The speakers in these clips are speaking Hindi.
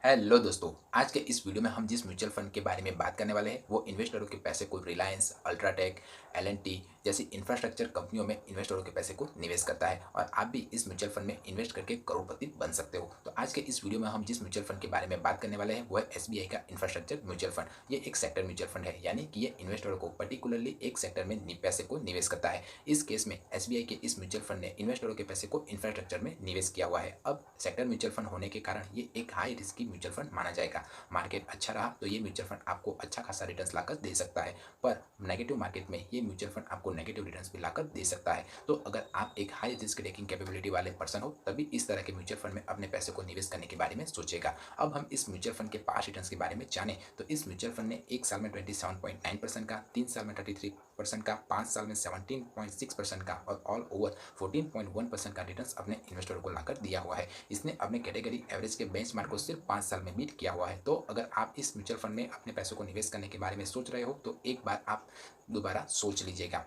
हेलो दोस्तों, आज के इस वीडियो में हम जिस म्यूचुअल फंड के बारे में बात करने वाले हैं वो इन्वेस्टरों के पैसे को रिलायंस, अल्ट्राटेक, एल&टी जैसी इंफ्रास्ट्रक्चर कंपनियों में इन्वेस्टरों के पैसे को निवेश करता है और आप भी इस म्यूचुअल फंड में इन्वेस्ट करके करोड़पति बन सकते हो। तो आज के इस वीडियो में हम जिस म्यूचुअल फंड के बारे में बात करने वाले हैं वो है एसबीआई का इंफ्रास्ट्रक्चर म्यूचुअल फंड। ये एक सेक्टर म्यूचुअल फंड है, यानी कि ये इन्वेस्टरों को पर्टिकुलरली एक सेक्टर में पैसे को निवेश करता है। इस केस में एसबीआई के इस म्यूचुअल फंड ने इन्वेस्टरों के पैसे को इंफ्रास्ट्रक्चर में निवेश किया हुआ है। अब सेक्टर म्यूचुअल फंड होने के कारण ये एक हाई रिस्की म्यूचुअल फंड माना जाएगा। मार्केट अच्छा रहा तो ये म्यूचुअल फंड आपको अच्छा खासा रिटर्न्स लाकर दे सकता है, पर नेगेटिव मार्केट में ये म्यूचुअल फंड आपको नेगेटिव रिटर्न्स भी लाकर दे सकता है। तो अगर आप एक हाई रिस्क टेकिंग कैपेबिलिटी वाले पर्सन हो तभी इस तरह के म्यूचुअल फंड में अपने पैसे को निवेश करने के बारे में सोचेगा। अब हम इस म्यूचुअल फंड के पास रिटर्न्स के बारे में जाने तो इस म्यूचुअल फंड ने एक साल में 27.9% का, 3 साल में 33% का, 5 साल में 17.6% का और ऑल ओवर 14.1% का रिटर्न्स अपने इन्वेस्टरों को लाकर दिया हुआ है। इसने अपने कैटेगरी एवरेज के बेंचमार्क को सिर्फ 5 साल में बीट किया हुआ है। तो अगर आप इस म्यूचुअल फंड में अपने पैसों को निवेश करने के बारे में सोच रहे हो तो एक बार आप दोबारा सोच लीजिएगा।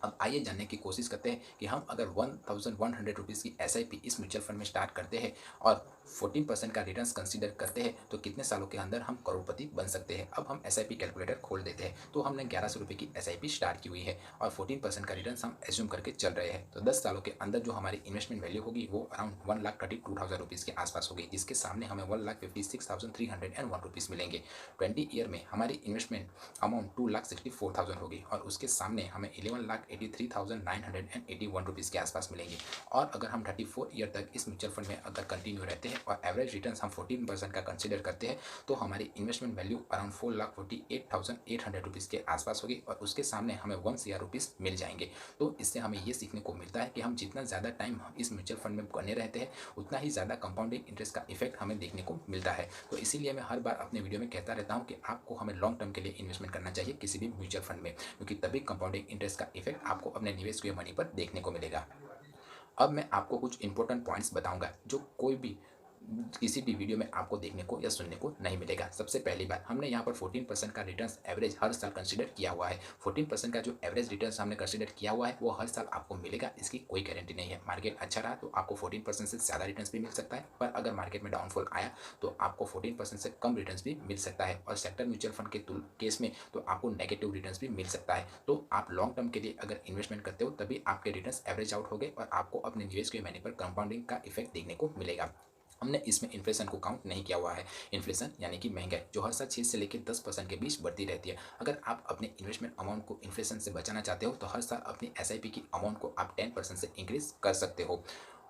अब आइए जानने की कोशिश करते हैं कि हम अगर 1100 रुपीज़ की एसआईपी इस म्यूचुअल फंड में स्टार्ट करते हैं और 14% का रिटर्न्स कंसीडर करते हैं तो कितने सालों के अंदर हम करोड़पति बन सकते हैं। अब हम एसआईपी कैलकुलेटर खोल देते हैं तो हमने 1100 रुपये की एसआईपी स्टार्ट की हुई है और 14% का रिटर्न्स हम एज्यूम करके चल रहे हैं। तो 10 सालों के अंदर जो हमारी इन्वेस्टमेंट वैल्यू होगी वो अराउंड 1,32,000 रुपीज़ के आसपास होगी, जिसके सामने हमें 1,56,301 मिलेंगे। 20 ईयर में हमारी इन्वेस्टमेंट अमाउंट 2,64,000 होगी और उसके सामने हमें 11,83,981 के आसपास मिलेंगे। और अगर हम 34 ईयर तक इस म्यूचुअल फंड में अगर कंटिन्यू रहते हैं और एवरेज रिटर्न्स हम 14% का कंसिडर करते हैं तो हमारी इन्वेस्टमेंट वैल्यू अराउंड 4,48,800 के आसपास होगी और उसके सामने हमें 1 CR रुपीज़ मिल जाएंगे। तो इससे हमें ये सीखने को मिलता है कि हम जितना ज़्यादा टाइम इस म्यूचुअल फंड में बने रहते हैं उतना ही ज़्यादा कंपाउंडिंग इंटरेस्ट का इफेक्ट हमें देखने को मिलता है। तो इसीलिए मैं हर बार अपने वीडियो में कहता रहता हूँ कि आपको हमें लॉन्ग टर्म के लिए इन्वेस्टमेंट करना चाहिए किसी भी म्यूचुअल फंड में, क्योंकि तभी कंपाउंडिंग इंटरेस्ट का इफेक्ट आपको अपने निवेश हुए मनी पर देखने को मिलेगा। अब मैं आपको कुछ इंपॉर्टेंट पॉइंट्स बताऊंगा जो कोई भी किसी भी वीडियो में आपको देखने को या सुनने को नहीं मिलेगा। सबसे पहली बात, हमने यहाँ पर 14% का रिटर्न्स एवरेज हर साल कंसीडर किया हुआ है। 14% का जो एवरेज रिटर्न्स हमने कंसीडर किया हुआ है वो हर साल आपको मिलेगा, इसकी कोई गारंटी नहीं है। मार्केट अच्छा रहा तो आपको 14% से ज़्यादा रिटर्न्स भी मिल सकता है, पर अगर मार्केट में डाउनफॉल आया तो आपको 14% से कम रिटर्न्स भी मिल सकता है और सेक्टर म्यूचुअल फंड के केस में तो आपको नेगेटिव रिटर्न्स भी मिल सकता है। तो आप लॉन्ग टर्म के लिए अगर इन्वेस्टमेंट करते हो तभी आपके रिटर्न्स एवरेज आउट हो गए और आपको अपने निवेश के मनी पर कंपाउंडिंग का इफेक्ट देखने को मिलेगा। हमने इसमें इन्फ्लेशन को काउंट नहीं किया हुआ है। इन्फ्लेशन यानी कि महंगाई जो हर साल 6 से लेकर 10% के बीच बढ़ती रहती है। अगर आप अपने इन्वेस्टमेंट अमाउंट को इन्फ्लेशन से बचाना चाहते हो तो हर साल अपनी एसआईपी की अमाउंट को आप 10% से इंक्रीज कर सकते हो।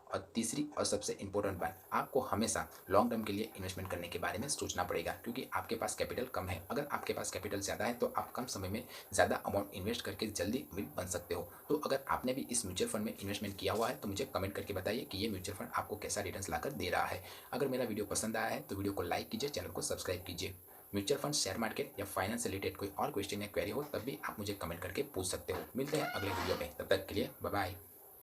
और तीसरी और सबसे इंपॉर्टेंट बात, आपको हमेशा लॉन्ग टर्म के लिए इन्वेस्टमेंट करने के बारे में सोचना पड़ेगा, क्योंकि आपके पास कैपिटल कम है। अगर आपके पास कैपिटल ज़्यादा है तो आप कम समय में ज़्यादा अमाउंट इन्वेस्ट करके जल्दी अमीर बन सकते हो। तो अगर आपने भी इस म्यूचुअल फंड में इन्वेस्टमेंट किया हुआ है तो मुझे कमेंट करके बताइए कि ये म्यूचुअल फंड आपको कैसा रिटर्न्स लाकर दे रहा है। अगर मेरा वीडियो पसंद आया है तो वीडियो को लाइक कीजिए, चैनल को सब्सक्राइब कीजिए। म्यूचुअल फंड, शेयर मार्केट या फाइनेंस से रिलेटेड कोई और क्वेश्चन या क्वेरी हो तब भी आप मुझे कमेंट करके पूछ सकते हो। मिलते हैं अगले वीडियो में, तब तक के लिए बाय बाय।